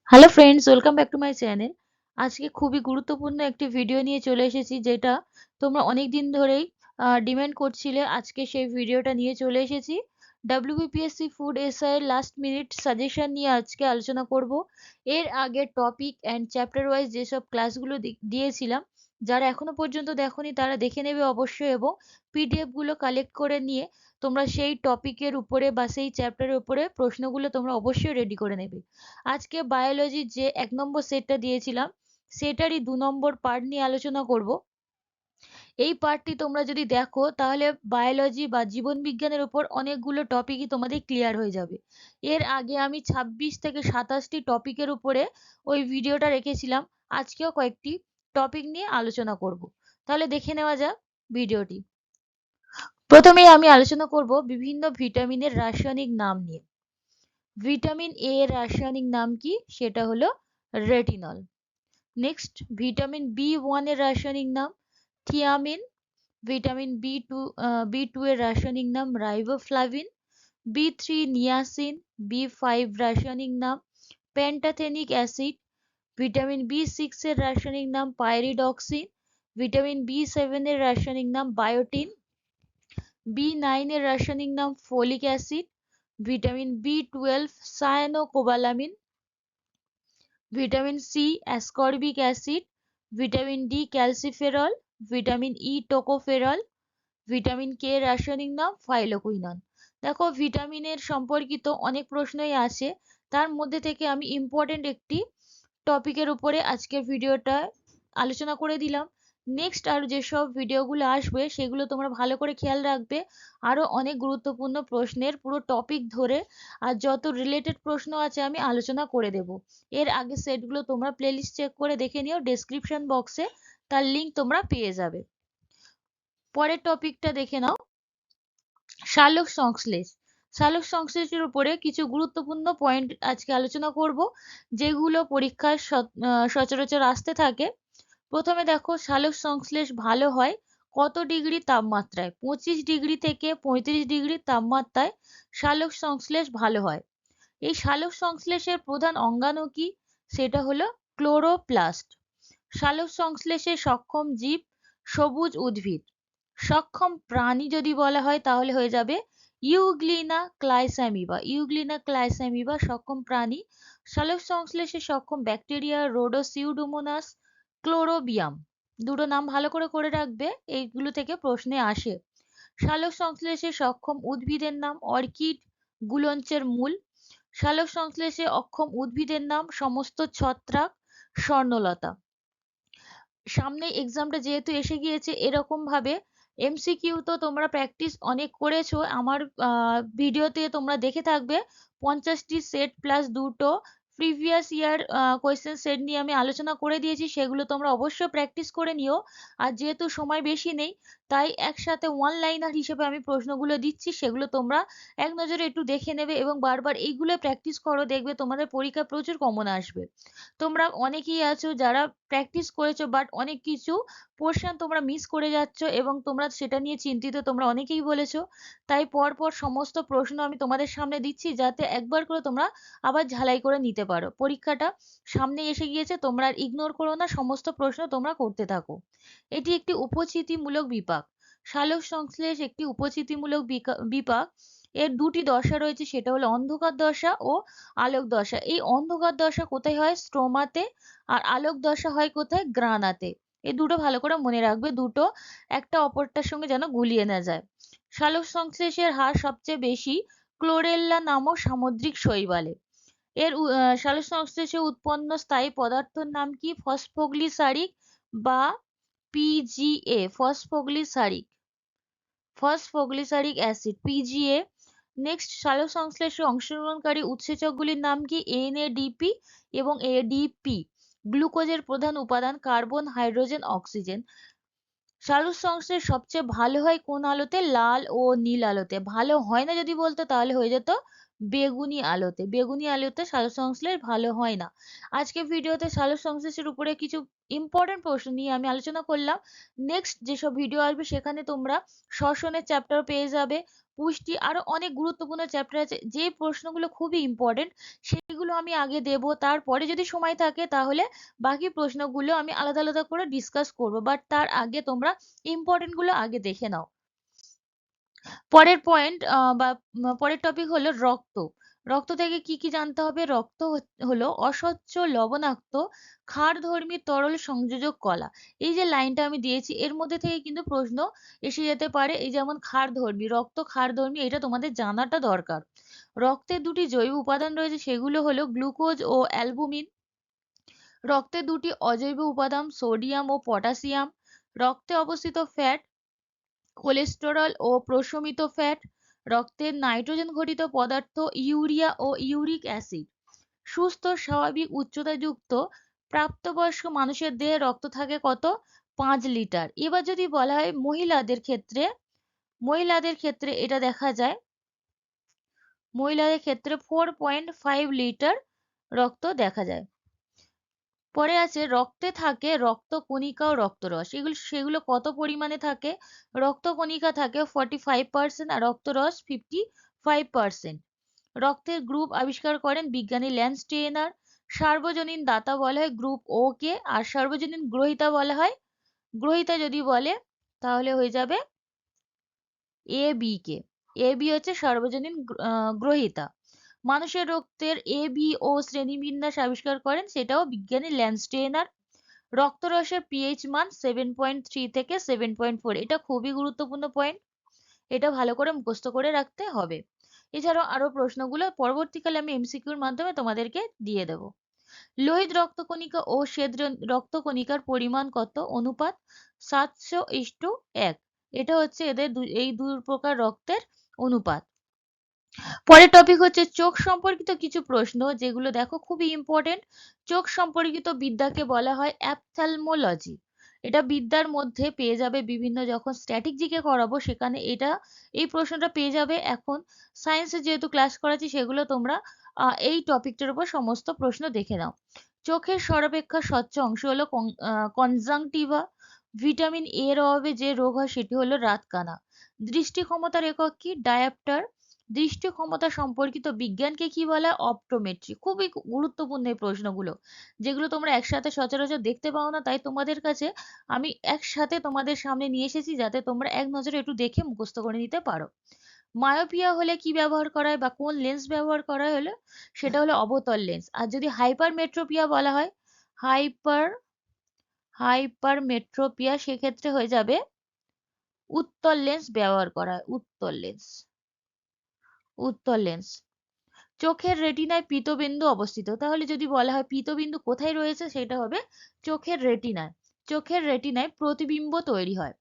Hello friends, welcome back to my channel. আজকে খুবই গুরুত্বপূর্ণ একটি ভিডিও নিয়ে চলে এসেছি, যেটা তোমরা অনেক দিন ধরেই ডিমান্ড করছিলে। আজকে সেই ভিডিওটা নিয়ে চলে এসেছি। ডাব্লিউবিপিএসসি ফুড এসআই এর লাস্ট মিনিট সাজেশন নিয়ে আজকে আলোচনা করব। এর আগে টপিক অ্যান্ড চ্যাপ্টার ওয়াইজ যেসব ক্লাসগুলো দিয়েছিলাম, যারা এখনো পর্যন্ত দেখোনি তারা দেখে নেবে অবশ্যই, এবং পিডিএফ গুলো কালেক্ট করে নিয়ে তোমরা সেই টপিকের উপরে বা সেই চ্যাপ্টারের উপরে প্রশ্নগুলো তোমরা অবশ্যই রেডি করে নেবে। আজকে বায়োলজির যে 1 নম্বর সেটটা দিয়েছিলাম, সেটারই 2 নম্বর পার্ট নিয়ে আলোচনা করব। এই পার্টটি তোমরা যদি দেখো তাহলে বায়োলজি বা জীবন বিজ্ঞানের উপর অনেকগুলো টপিকই তোমাদের ক্লিয়ার হয়ে যাবে। এর আগে আমি 26 থেকে 27টি টপিকের উপরে ওই ভিডিওটা রেখেছিলাম। আজকেও কয়েকটি টপিক নিয়ে আলোচনা করব। তাহলে দেখে নেওয়া যাক ভিডিওটি। প্রথমেই আমি আলোচনা করব বিভিন্ন ভিটামিনের রাসায়নিক নাম নিয়ে। ভিটামিন এ এর রাসায়নিক নাম কি? সেটা হলো রেটিনল। নেক্সট, ভিটামিন বি1 এর রাসায়নিক নাম থিয়ামিন। ভিটামিন বি টু এর রাসায়নিক নাম রাইবোফ্লাভিন। বি3 নিয়াসিন। বি5 রাসায়নিক নাম পেন্টাথেনিক অ্যাসিড। ভিটামিন বি6 এর রাসায়নিক নাম পাইরিডক্সিন। ভিটামিন বি7 এর রাসায়নিক নাম বায়োটিন। বি9 এর রাসায়নিক নাম ফোলিক অ্যাসিড। ভিটামিন বি12 cyanocobalamin. Vitamin C ascorbic acid. Vitamin D calciferol. Vitamin E tocopherol. Vitamin K এর রাসায়নিক নাম ফাইলোকুইনন। দেখো, ভিটামিনের সম্পর্কিত অনেক প্রশ্নই আছে, তার মধ্যে থেকে আমি ইম্পর্টেন্ট একটি টপিকের উপরে আজকের ভিডিওটা আলোচনা করে দিলাম। নেক্সট আর যেসব ভিডিওগুলো আসবে সেগুলো তোমরা ভালো করে খেয়াল রাখবে। আরো অনেক গুরুত্বপূর্ণ প্রশ্নের পুরো টপিক ধরে আর যত রিলেটেড প্রশ্ন আছে আমি আলোচনা করে দেব। এর আগে সেটগুলো তোমরা প্লেলিস্ট চেক করে দেখে নিও, ডেসক্রিপশন বক্সে তার লিঙ্ক তোমরা পেয়ে যাবে। পরের টপিকটা দেখে নাও, সালোক সংশ্লেষ। সালোক সংশ্লেষের উপরে কিছু গুরুত্বপূর্ণ পয়েন্ট আজকে আলোচনা করব, যেগুলো পরীক্ষায় সচরাচর আসতে থাকে। প্রথমে দেখো, সালোক সংশ্লেষ ভালো হয় কত ডিগ্রি তাপমাত্রায়? 25 ডিগ্রি থেকে 35 ডিগ্রি তাপমাত্রায় সালোক সংশ্লেষ ভালো হয়। এই সালোক সংশ্লেষের প্রধান অঙ্গাণু কি? সেটা হলো ক্লোরোপ্লাস্ট। সালোক সংশ্লেষে সক্ষম জীব সবুজ উদ্ভিদ। সক্ষম প্রাণী যদি বলা হয় তাহলে হয়ে যাবে ইউগ্লিনা ক্লাইস্যামিবা। ইউগ্লিনা ক্লাইস্যামিবা সক্ষম প্রাণী। সালোক সংশ্লেষে সক্ষম ব্যাকটেরিয়া রোডোসিউডোমোনাস, ক্লোরোবিয়াম। দুটো নাম ভালো করে করে রাখবে, এইগুলো থেকে প্রশ্নে আসে। সালোক সংশ্লেষে সক্ষম উদ্ভিদের নাম অর্কিড, গুলঞ্চের মূল। সালোক সংশ্লেষে অক্ষম উদ্ভিদের নাম সমস্ত ছত্রাক, স্বর্ণলতা। সামনে এক্সামটা যেহেতু এসে গিয়েছে, এরকম ভাবে এমসিকিউ তো তোমরা প্র্যাকটিস অনেক করেছো, আমার ভিডিওতে তোমরা দেখে থাকবে 50টি সেট প্লাস দুটো প্রিভিয়াস ইয়ার কোয়েশ্চেন সেট নিয়ে আমি আলোচনা করে দিয়েছি, সেগুলো তোমরা অবশ্যই প্র্যাকটিস করে নিও। আর যেহেতু সময় বেশি নেই, তাই একসাথে ওয়ান লাইনার হিসেবে আমি প্রশ্নগুলো দিচ্ছি, সেগুলো তোমরা এক নজরে একটু দেখে নেবে এবং বারবার এইগুলো প্র্যাকটিস করো, দেখবে তোমাদের পরীক্ষা প্রচুর কমন আসবে। তোমরা অনেকেই আছো যারা প্র্যাকটিস করেছো, বাট অনেক কিছু পোর্শন তোমরা মিস করে যাচ্ছ এবং তোমরা সেটা নিয়ে চিন্তিত, তোমরা অনেকেই বলেছো। তাই পরপর সমস্ত প্রশ্ন আমি তোমাদের সামনে দিচ্ছি, যাতে একবার করে তোমরা আবার ঝালাই করে নিতে পারো। পরীক্ষাটা সামনে এসে গিয়েছে, তোমরা আর ইগনোর করো না, সমস্ত প্রশ্ন তোমরা করতে থাকো। এটি একটি উপচিতিমূলক বিপাক। সালোক সংশ্লেষ একটি উপচিতিমূলক বিপাক। এর দুটি দশা রয়েছে, সেটা হলো অন্ধকার দশা ও আলোক দশা। এই অন্ধকার দশা কোথায় হয়? স্ট্রোমাতে। আর আলোক দশা হয় কোথায়? গ্রানাতে। এই দুটো ভালো করে মনে রাখবে, দুটো একটা অপরটার সঙ্গে যেন গুলিয়ে না যায়। সালোক সংশ্লেষের হার সবচেয়ে বেশি ক্লোরেল্লা নামক সামুদ্রিক শৈবালে। সালোক সংশ্লেষে উৎপন্ন স্থায়ী পদার্থের নাম কি? ফসফোগ্লিসারিক বা PGA. Phosphoglyceric acid, PGA. Next, সালোক সংশ্লেষে অংশগ্রহণকারী উৎসেচকগুলির নাম কি? এনএডিপি এবং এডিপি। গ্লুকোজের প্রধান উপাদান কার্বন, হাইড্রোজেন, অক্সিজেন। সালোক সংশ্লেষ সবচেয়ে ভালো হয় কোন আলোতে? লাল ও নীল আলোতে। ভালো হয় না যদি বলতো তাহলে হয়ে যেত বেগুনি আলোতে। বেগুনি আলোতে সালোকসংশ্লেষ ভালো হয় না। আজকে ভিডিওতে সালোকসংশ্লেষের উপরে কিছু ইম্পর্টেন্ট প্রশ্ন নিয়ে আমি আলোচনা করলাম। নেক্সট যেসব ভিডিও আসবে সেখানে তোমরা শ্বসনের চ্যাপ্টার পেয়ে যাবে, পুষ্টি, আরো অনেক গুরুত্বপূর্ণ চ্যাপ্টার আছে যে প্রশ্নগুলো খুবই ইম্পর্টেন্ট, সেগুলো আমি আগে দেব। তারপরে যদি সময় থাকে তাহলে বাকি প্রশ্নগুলো আমি আলাদা আলাদা করে ডিসকাস করবো, বাট তার আগে তোমরা ইম্পর্টেন্ট গুলো আগে দেখে নাও। পরের পয়েন্ট বা পরের টপিক হলো রক্ত। রক্ত থেকে কি কি জানতে হবে? রক্ত হলো অস্বচ্ছ লবণাক্ত ক্ষারধর্মী তরল সংযোজক কলা। এই যে লাইনটা আমি দিয়েছি এর মধ্যে থেকে কিন্তু প্রশ্ন এসে যেতে পারে। এই যেমন ক্ষারধর্মী, রক্ত ক্ষারধর্মী, এটা তোমাদের জানাটা দরকার। রক্তে দুটি জৈব উপাদান রয়েছে, সেগুলো হলো গ্লুকোজ ও অ্যালবুমিন। রক্তে দুটি অজৈব উপাদান সোডিয়াম ও পটাশিয়াম। রক্তে অবস্থিত ফ্যাট কোলেস্টেরল ও প্রশমিত ফ্যাট। রক্তের নাইট্রোজেন ঘটিত পদার্থ ইউরিয়া ও ইউরিক অ্যাসিড। সুস্থ স্বাভাবিক উচ্চতাযুক্ত প্রাপ্তবয়স্ক মানুষের দেহে রক্ত থাকে কত? 5 লিটার। এবার যদি বলা হয় মহিলাদের ক্ষেত্রে এটা দেখা যায়, মহিলাদের ক্ষেত্রে 4.5 লিটার রক্ত দেখা যায়। পরে আছে রক্তে থাকে রক্তকণিকা ও রক্তরস। সেগুলো কত পরিমাণে থাকে? রক্তকণিকা থাকে 45% আর রক্তরস 55%। রক্তের গ্রুপ আবিষ্কার করেন বিজ্ঞানী ল্যান্স স্টেইনার। সার্বজনীন দাতা বলা হয় গ্রুপ ও কে, আর সার্বজনীন গ্রহীতা বলা হয়, গ্রহীতা যদি বলে তাহলে হয়ে যাবে A B K. A B হচ্ছে সার্বজনীন গ্রহীতা। মানুষের রক্তের এ বি ও শ্রেণীবিন্যাস আবিষ্কার করেন, সেটাও বিজ্ঞানী ল্যান্স স্টেইনার। রক্তরসের পিএইচ মান 7.3 থেকে 7.4। এটা খুবই গুরুত্বপূর্ণ পয়েন্ট, এটা ভালো করে মুখস্থ করে রাখতে হবে। এছাড়াও আরো প্রশ্নগুলো পরবর্তীকালে আমি এমসিকিউর মাধ্যমে তোমাদেরকে দিয়ে দেব। লোহিত রক্তকণিকা ও শ্বেত রক্তকণিকার পরিমাণ কত? অনুপাত 700:1। এটা হচ্ছে এদের এই দুই প্রকার রক্তের অনুপাত। পরের টপিক হচ্ছে চোখ সম্পর্কিত কিছু প্রশ্ন, যেগুলো দেখো খুবই ইম্পর্টেন্ট। চোখ সম্পর্কিত বিদ্যাকে বলা হয় অ্যাপথ্যালমোলজি। এটা বিদ্যার মধ্যে পেয়ে যাবে বিভিন্ন, যখন স্ট্যাটিক জিকে করাবো সেখানে এই প্রশ্নটা পেয়ে যাবে। এখন সায়েন্সে যেহেতু ক্লাস করাচ্ছি সেগুলো তোমরা এই টপিকটার উপর সমস্ত প্রশ্ন দেখে নাও। চোখের সর্বাপেক্ষা স্বচ্ছ অংশ হলো কনজাংটিভা। ভিটামিন এ এর অভাবে যে রোগ হয় সেটি হলো রাতকানা। দৃষ্টি ক্ষমতার একক কি? ডায়াপ্টার। দৃষ্টি ক্ষমতা সম্পর্কিত বিজ্ঞানকে কি বলা হয়? অপটোমেট্রি। খুবই গুরুত্বপূর্ণ এই প্রশ্নগুলো, যেগুলো তোমরা একসাথে সচরাচর দেখতে পাও না, তাই তোমাদের কাছে আমি একসাথে তোমাদের সামনে নিয়ে এসেছি যাতে তোমরা এক নজরে একটু দেখে মুখস্থ করে নিতে পারো। মায়োপিয়া হলে কি ব্যবহার করা হয় বা কোন লেন্স ব্যবহার করা হলে? সেটা হলো অবতল লেন্স। আর যদি হাইপারমেট্রোপিয়া বলা হয়, হাইপার হাইপারমেট্রোপিয়া, সেক্ষেত্রে হয়ে যাবে উত্তল লেন্স ব্যবহার করা হয়। উত্তল লেন্স। চোখের রেটিনায় পীতবিন্দু অবস্থিত। তাহলে যদি বলা হয় পীতবিন্দু কোথায় রয়েছে, সেটা হবে চোখের রেটিনায়। চোখের রেটিনায় প্রতিবিম্ব তৈরি হয়।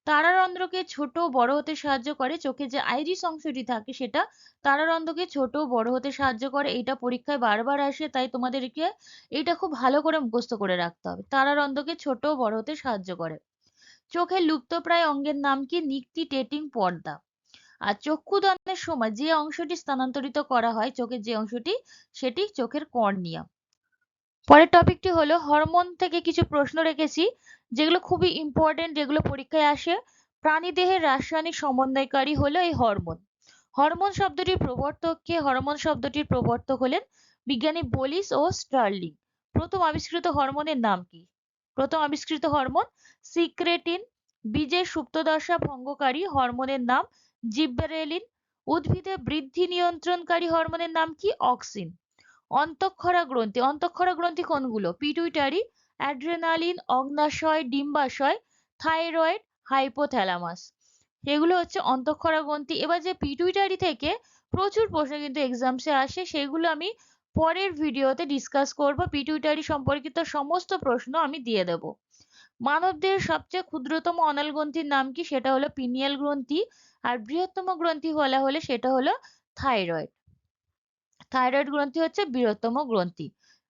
তারারন্ধ্রকে ছোট ও বড় হতে সাহায্য করে। চোখে যে আইরিস অংশটি থাকে সেটা তারারন্ধ্রকে ছোট ও বড় হতে সাহায্য করে। এটা পরীক্ষায় বারবার আসে, তাই তোমাদেরকে এটা খুব ভালো করে মুখস্থ করে রাখতে হবে। তারারন্ধ্রকে ছোট ও বড় হতে সাহায্য করে। চোখের লুপ্তপ্রায় অঙ্গের নাম কি? নিকটিটেটিং পর্দা। আর চক্ষুদানের সময় যে অংশটি স্থানান্তরিত করা হয়, চোখের যে অংশটি, সেটি চোখের কর্নিয়া। পরের টপিকটি হলো হরমোন থেকে কিছু প্রশ্ন রেখেছি, যেগুলো খুবই ইম্পর্টেন্ট, যেগুলো পরীক্ষায় আসে। প্রাণীদেহের রাসায়নিক সমন্বয়কারী হলো এই হরমোন। হরমোন শব্দটির প্রবর্তক কে? হরমোন শব্দটির প্রবর্তক হলেন বিজ্ঞানী বোলিস ও স্টার্লিং। প্রথম আবিষ্কৃত হরমোনের নাম কি? প্রথম আবিষ্কৃত হরমোন সিক্রেটিন। বীজের সুপ্তদশা ভঙ্গকারী হরমোনের নাম জিব্বেরেলিন। উদ্ভিদে বৃদ্ধি নিয়ন্ত্রণকারী হরমোনের নাম কি? অক্সিন। অন্তঃক্ষরা গ্রন্থি। অন্তঃক্ষরা গ্রন্থি কোনগুলো? পিটুইটারি, অ্যাড্রেনালিন, অগ্ন্যাশয়, ডিম্বাশয়, থাইরয়েড, হাইপোথ্যালামাস। এগুলো হচ্ছে অন্তঃক্ষরা গ্রন্থি। এবার যে পিটুইটারি থেকে প্রচুর প্রশ্ন কিন্তু এক্সামসে আসে, সেগুলো আমি পরের ভিডিওতে ডিসকাস করব। পিটুইটারি সম্পর্কিত সমস্ত প্রশ্ন আমি দিয়ে দেব। মানবদেহের সবচেয়ে ক্ষুদ্রতম অনাল গ্রন্থির নাম কি? সেটা হলো পিনিয়াল গ্রন্থি। আর বৃহত্তম গ্রন্থি বলা হলে সেটা হলো থাইরয়েড। থাইরয়েড গ্রন্থি হচ্ছে বৃহত্তম গ্রন্থি।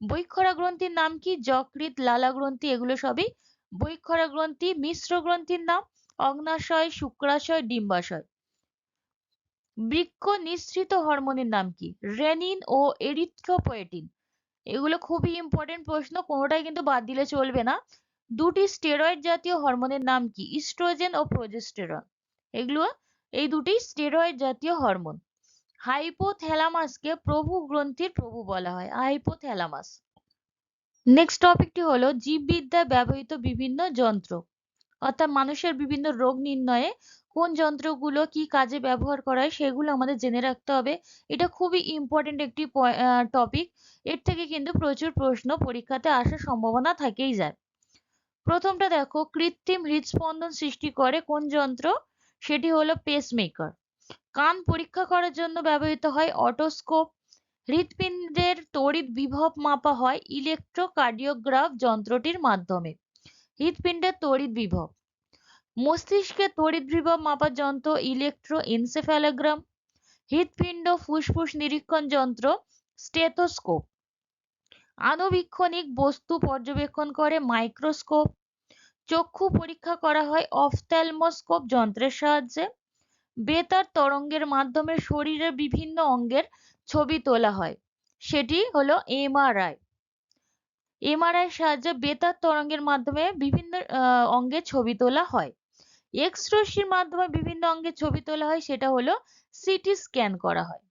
বৈক্ষরা গ্রন্থির নাম কি? যকৃৎ, লালা গ্রন্থি, এগুলো সবই বৈক্ষরা গ্রন্থি। মিশ্র গ্রন্থির নাম অগ্ন্যাশয়, শুক্রাশয়, ডিম্বাশয়। বৃক্ক নিঃসৃত হরমোনের নাম কি? রেনিন ও এরিথ্রোপয়েটিন। এগুলো খুবই ইম্পর্টেন্ট প্রশ্ন, কোনোটাই কিন্তু বাদ দিলে চলবে না। দুটি স্টেরয়েড জাতীয় হরমোনের নাম কি? ইস্ট্রোজেন ও প্রোজেস্টেরন। এগুলো এই দুটি স্টেরয়েড জাতীয় হরমোন। হাইপোথ্যালামাসকে প্রভু গ্রন্থির প্রভু বলা হয়, হাইপোথ্যালামাস। নেক্সট টপিকটি হলো জীববিদ্যায় ব্যবহৃত বিভিন্ন যন্ত্র, অর্থাৎ মানুষের বিভিন্ন রোগ নির্ণয়ে কোন যন্ত্রগুলো কি কাজে ব্যবহার করা হয় সেগুলো আমাদের জেনে রাখতে হবে। এটা খুবই ইম্পর্টেন্ট একটি টপিক। এর থেকে কিন্তু প্রচুর প্রশ্ন পরীক্ষাতে আসার সম্ভাবনা থেকেই যায়। প্রথমটা দেখো, কৃত্রিম হৃদস্পন্দন সৃষ্টি করে কোন যন্ত্র? সেটি হলো পেসমেকার। কান পরীক্ষা করার জন্য ব্যবহৃত হয় অটোস্কোপ। হৃৎপিণ্ডের তড়িৎ বিভব মাপা হয় ইলেকট্রোকার্ডিওগ্রাফ যন্ত্রটির মাধ্যমে। হৃৎপিণ্ডের তড়িৎ বিভব। মস্তিষ্কের তড়িৎ বিভব মাপার যন্ত্র ইলেকট্রোএনসেফ্যালোগ্রাম। হৃৎপিণ্ড ফুসফুস নিরীক্ষণ যন্ত্র স্টেথোস্কোপ। আণুবীক্ষণিক বস্তু পর্যবেক্ষণ করে মাইক্রোস্কোপ। চক্ষু পরীক্ষা করা হয় অফথ্যালমোস্কোপ যন্ত্রের সাহায্যে। বেতার তরঙ্গের মাধ্যমে শরীরের বিভিন্ন অঙ্গের ছবি তোলা হয়, সেটি হলো এমআরআই। এমআরআই সাহায্যে বেতার তরঙ্গের মাধ্যমে বিভিন্ন অঙ্গের ছবি তোলা হয়। এক্স রশ্মির মাধ্যমে বিভিন্ন অঙ্গের ছবি তোলা হয়, সেটা হলো সিটি স্ক্যান করা হয়।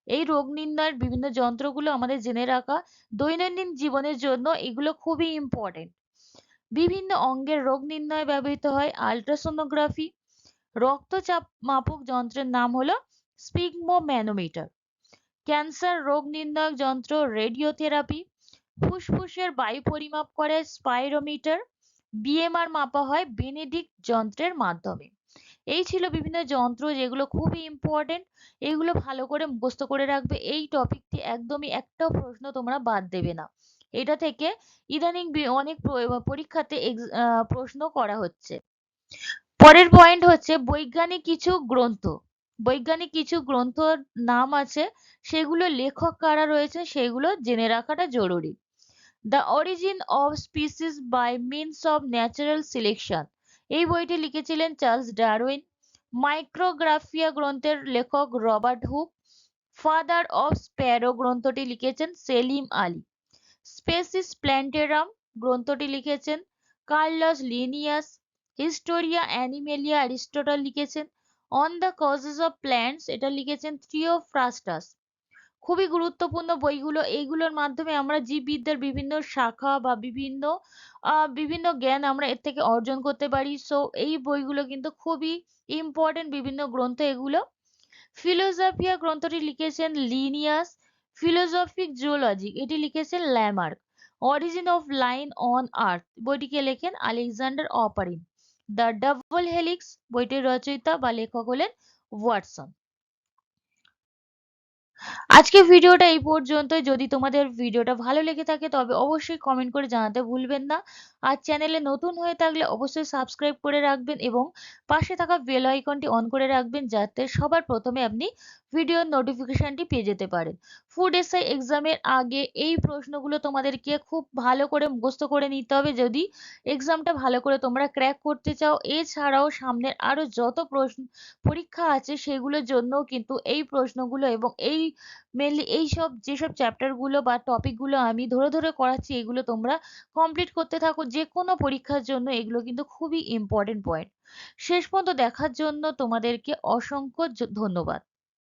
এই রোগ নির্ণয়ের বিভিন্ন যন্ত্রগুলো আমাদের জেনে রাখা দৈনন্দিন জীবনের জন্য এগুলো খুবই ইম্পর্টেন্ট। বিভিন্ন অঙ্গের রোগ নির্ণয়ে ব্যবহৃত হয় আল্ট্রাসোনোগ্রাফি। রক্তচাপ মাপক যন্ত্রের নাম হলো স্পিগমোম্যানোমিটার। ক্যান্সার রোগ নির্ণায়ক যন্ত্র রেডিওথেরাপি। ফুসফুসের বায়ু পরিমাপ করে স্পাইরোমিটার। বিএমআর মাপা হয় বেনেডিক্ট যন্ত্রের মাধ্যমে। এই ছিল বিভিন্ন যন্ত্র যেগুলো খুবই ইম্পর্টেন্ট, এইগুলো ভালো করে মুখস্থ করে রাখবে। এই টপিকটি একদমই একটাও প্রশ্ন তোমরা বাদ দেবে না। এটা থেকে ইদানিং অনেক পরীক্ষাতে প্রশ্ন করা হচ্ছে। পরের পয়েন্ট হচ্ছে বৈজ্ঞানিক কিছু গ্রন্থ। বৈজ্ঞানিক কিছু গ্রন্থর নাম আছে, সেগুলো লেখক কারা রয়েছে সেগুলো জেনে রাখাটা জরুরি। The origin of species by means of natural selection, এই বইটি লিখেছিলেন চার্লস ডারউইন। মাইক্রোগ্রাফিয়া গ্রন্থের লেখক Robert Hooke. Father of sparrow গ্রন্থটি লিখেছেন সেলিম আলী। স্পেসিস প্ল্যান্টেরাম গ্রন্থটি লিখেছেন Carolus Linnaeus. Historia Animalia Aristotle লিখেছেন। On the causes of plants এটা লিখেছেন থিওফ্রাস্টাস। খুবই গুরুত্বপূর্ণ বইগুলো, এইগুলোর মাধ্যমে আমরা জীববিদ্যার বিভিন্ন শাখা বা বিভিন্ন জ্ঞান আমরা এর থেকে অর্জন করতে পারি। সো এই বইগুলো কিন্তু খুবই ইম্পর্টেন্ট বিভিন্ন গ্রন্থ এগুলো। ফিলোজফিয়া গ্রন্থটি লিখেছেন লিনিয়াস। ফিলোজফিক জুওলজি এটি লিখেছেন Lamarck. Origin of life on earth বইটিকে লেখেন Alexander Oparin. The double helix বইটির রচয়িতা বা লেখক হলেন ওয়াটসন। আজকে ভিডিওটা এই পর্যন্তই। যদি তোমাদের ভিডিওটা ভালো লেগে থাকে তবে অবশ্যই কমেন্ট করে জানাতে ভুলবেন না। আর চ্যানেলে নতুন হয়ে থাকলে অবশ্যই সাবস্ক্রাইব করে রাখবেন এবং পাশে থাকা বেল আইকনটি অন করে রাখবেন, যাতে সবার প্রথমে আপনি ভিডিওর নোটিফিকেশনটি পেয়ে যেতে পারেন। ফুড এসআই এক্সামের আগে এই প্রশ্নগুলো তোমাদেরকে খুব ভালো করে মুখস্থ করে নিতে হবে যদি এক্সামটা ভালো করে তোমরা ক্র্যাক করতে চাও। এছাড়াও সামনের আরো যত পরীক্ষা আছে সেগুলোর জন্যও কিন্তু এই প্রশ্নগুলো এবং এই মেনলি এইসব যেসব চ্যাপ্টারগুলো বা টপিকগুলো আমি ধরে ধরে করাচ্ছি এগুলো তোমরা কমপ্লিট করতে থাকো। যে কোনো পরীক্ষার জন্য এগুলো কিন্তু খুবই ইম্পর্টেন্ট পয়েন্ট। শেষ পর্যন্ত দেখার জন্য তোমাদেরকে অসংখ্য ধন্যবাদ।